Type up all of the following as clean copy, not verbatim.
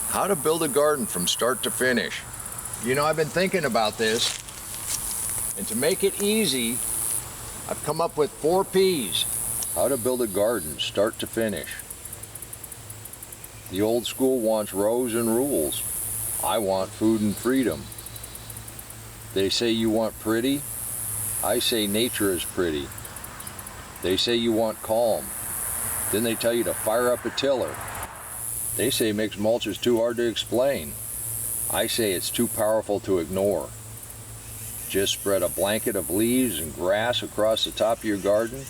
How to build a garden from start to finish. You know, I've been thinking about this, and to make it easy, I've come up with 4 P's. How to build a garden start to finish. The old school wants rows and rules. I want food and freedom. They say you want pretty. I say nature is pretty. They say you want calm. Then they tell you to fire up a tiller. They say mixed mulch is too hard to explain. I say it's too powerful to ignore. Just spread a blanket of leaves and grass across the top of your garden.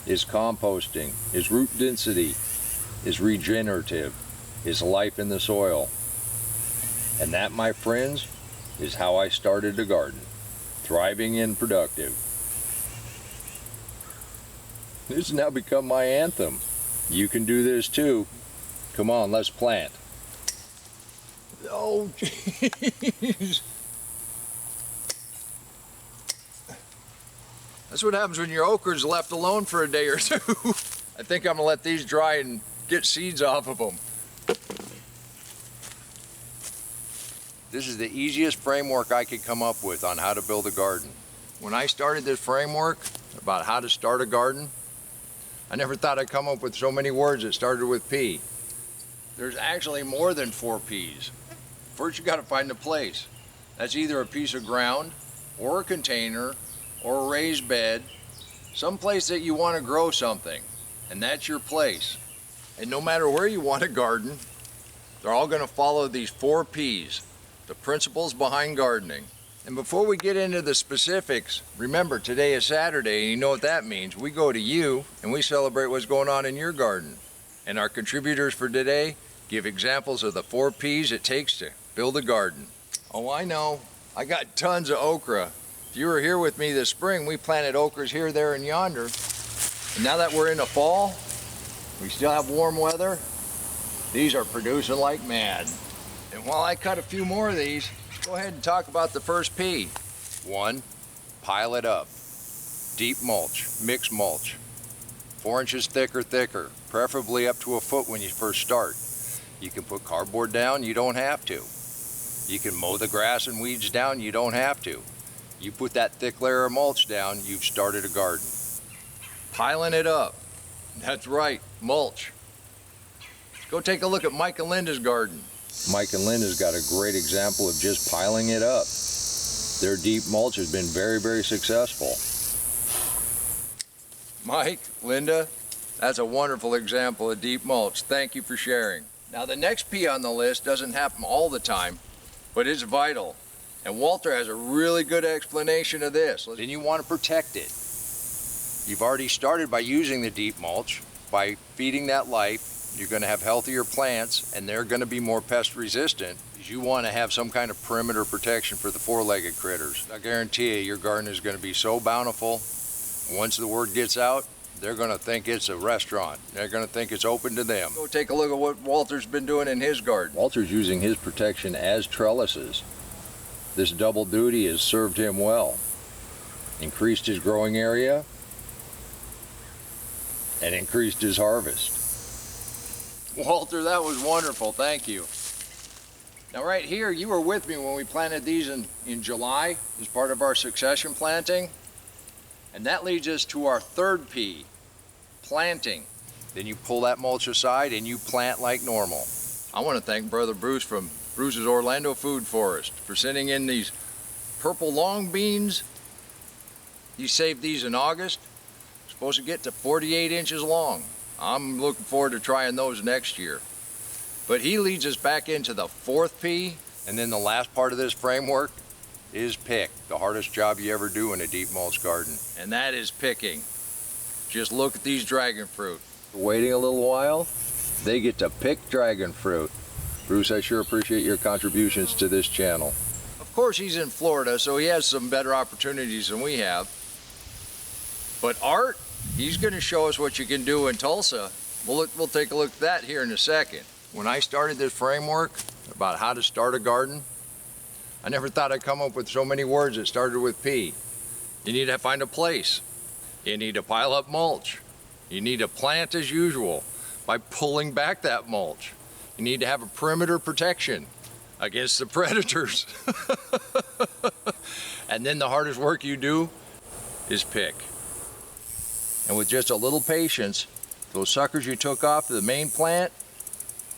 Is composting, is root density, is regenerative, is life in the soil. And that, my friends, is how I started a garden, thriving and productive. This has now become my anthem. You can do this too. Come on, let's plant. Oh, jeez. That's what happens when your okra's left alone for a day or two. I think I'm gonna let these dry and get seeds off of them. This is the easiest framework I could come up with on how to build a garden. When I started this framework about how to start a garden, I never thought I'd come up with so many words that started with P. There's actually more than 4 P's. First, you gotta find a place. That's either a piece of ground, or a container, or a raised bed, some place that you wanna grow something, and that's your place. And no matter where you want to garden, they're all gonna follow these 4 P's, the principles behind gardening. And before we get into the specifics, remember today is Saturday, and you know what that means. We go to you and we celebrate what's going on in your garden. And our contributors for today give examples of the 4 P's it takes to build a garden. Oh, I know, I got tons of okra. If you were here with me this spring, we planted okras here, there, and yonder. And now that we're in the fall, we still have warm weather, these are producing like mad. And while I cut a few more of these, let's go ahead and talk about the first P. 1, pile it up. Deep mulch, mixed mulch. 4 inches thick or thicker, preferably up to a foot when you first start. You can put cardboard down, you don't have to. You can mow the grass and weeds down, you don't have to. You put that thick layer of mulch down, you've started a garden. Piling it up. That's right, mulch. Let's go take a look at Mike and Linda's garden. Mike and Linda's got a great example of just piling it up. Their deep mulch has been very, very successful. Mike, Linda, that's a wonderful example of deep mulch. Thank you for sharing. Now the next P on the list doesn't happen all the time, but it's vital. And Walter has a really good explanation of this. Then you want to protect it. You've already started by using the deep mulch. By feeding that life, you're going to have healthier plants, and they're going to be more pest resistant. You want to have some kind of perimeter protection for the 4-legged critters. I guarantee you, your garden is going to be so bountiful. Once the word gets out, they're going to think it's a restaurant. They're going to think it's open to them. Go take a look at what Walter's been doing in his garden. Walter's using his protection as trellises. This double duty has served him well. Increased his growing area and increased his harvest. Walter, that was wonderful, thank you. Now right here, you were with me when we planted these in July as part of our succession planting. And that leads us to our 3rd P, planting. Then you pull that mulch aside and you plant like normal. I want to thank Brother Bruce from Bruce's Orlando Food Forest for sending in these purple long beans. He saved these in August. Supposed to get to 48 inches long. I'm looking forward to trying those next year. But he leads us back into the 4th P, and then the last part of this framework is pick, the hardest job you ever do in a deep mulch garden. And that is picking. Just look at these dragon fruit. Waiting a little while, they get to pick dragon fruit. Bruce, I sure appreciate your contributions to this channel. Of course, he's in Florida, so he has some better opportunities than we have. But Art, he's going to show us what you can do in Tulsa. We'll take a look at that here in a second. When I started this framework about how to start a garden, I never thought I'd come up with so many words that started with P. You need to find a place. You need to pile up mulch. You need to plant as usual by pulling back that mulch. You need to have a perimeter protection against the predators. And then the hardest work you do is pick. And with just a little patience, those suckers you took off the main plant,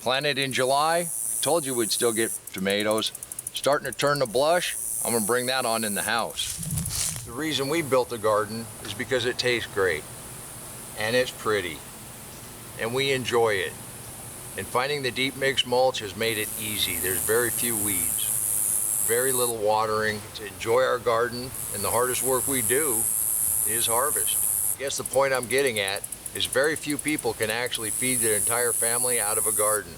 planted in July, I told you we'd still get tomatoes, starting to turn to blush, I'm gonna bring that on in the house. The reason we built a garden is because it tastes great, and it's pretty, and we enjoy it. And finding the deep mix mulch has made it easy. There's very few weeds, very little watering. To enjoy our garden, and the hardest work we do is harvest. I guess the point I'm getting at is very few people can actually feed their entire family out of a garden.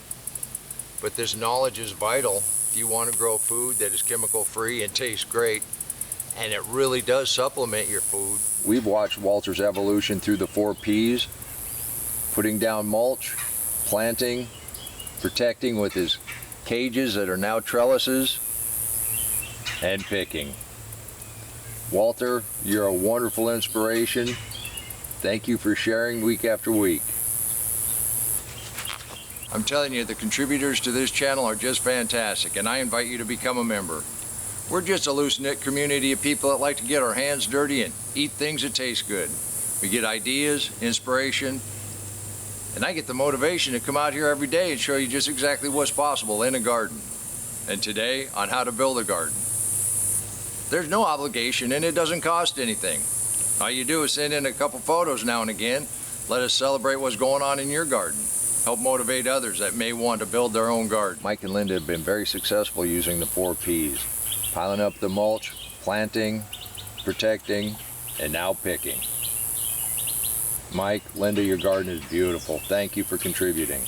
But this knowledge is vital if you want to grow food that is chemical free and tastes great, and it really does supplement your food. We've watched Walter's evolution through the 4 Ps, putting down mulch, planting, protecting with his cages that are now trellises, and picking. Walter, you're a wonderful inspiration. Thank you for sharing week after week. I'm telling you, the contributors to this channel are just fantastic, and I invite you to become a member. We're just a loose-knit community of people that like to get our hands dirty and eat things that taste good. We get ideas, inspiration, and I get the motivation to come out here every day and show you just exactly what's possible in a garden. And today, on how to build a garden. There's no obligation, and it doesn't cost anything. All you do is send in a couple photos now and again. Let us celebrate what's going on in your garden. Help motivate others that may want to build their own garden. Mike and Linda have been very successful using the 4 Ps. Piling up the mulch, planting, protecting, and now picking. Mike, Linda, your garden is beautiful. Thank you for contributing.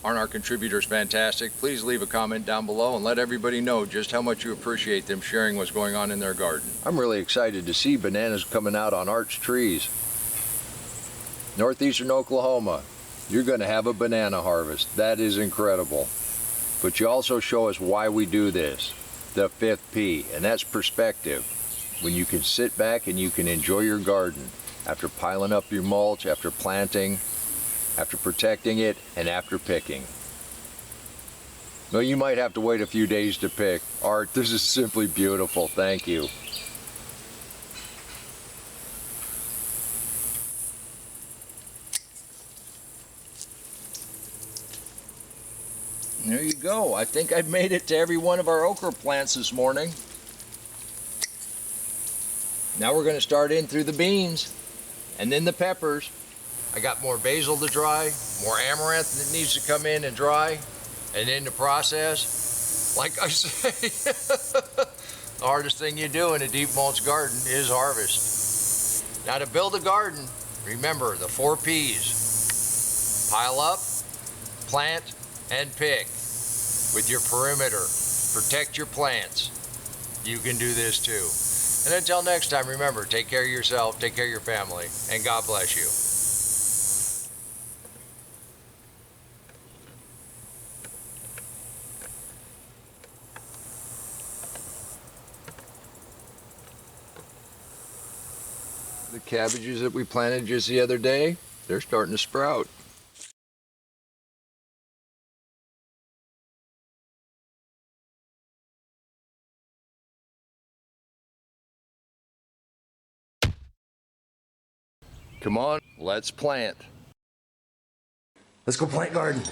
Aren't our contributors fantastic? Please leave a comment down below and let everybody know just how much you appreciate them sharing what's going on in their garden. I'm really excited to see bananas coming out on arch trees. Northeastern Oklahoma, you're going to have a banana harvest. That is incredible. But you also show us why we do this, the 5th P, and that's perspective. When you can sit back and you can enjoy your garden after piling up your mulch, after planting, after protecting it, and after picking. Well, you might have to wait a few days to pick. Art, this is simply beautiful. Thank you. There you go. I think I've made it to every one of our okra plants this morning. Now we're going to start in through the beans and then the peppers. I got more basil to dry, more amaranth that needs to come in and dry, and in the process, like I say, the hardest thing you do in a deep mulch garden is harvest. Now to build a garden, remember the 4 Ps. Pile up, plant, and pick. With your perimeter, protect your plants. You can do this too. And until next time, remember, take care of yourself, take care of your family, and God bless you. The cabbages that we planted just the other day, they're starting to sprout. Come on, let's plant. Let's go plant garden.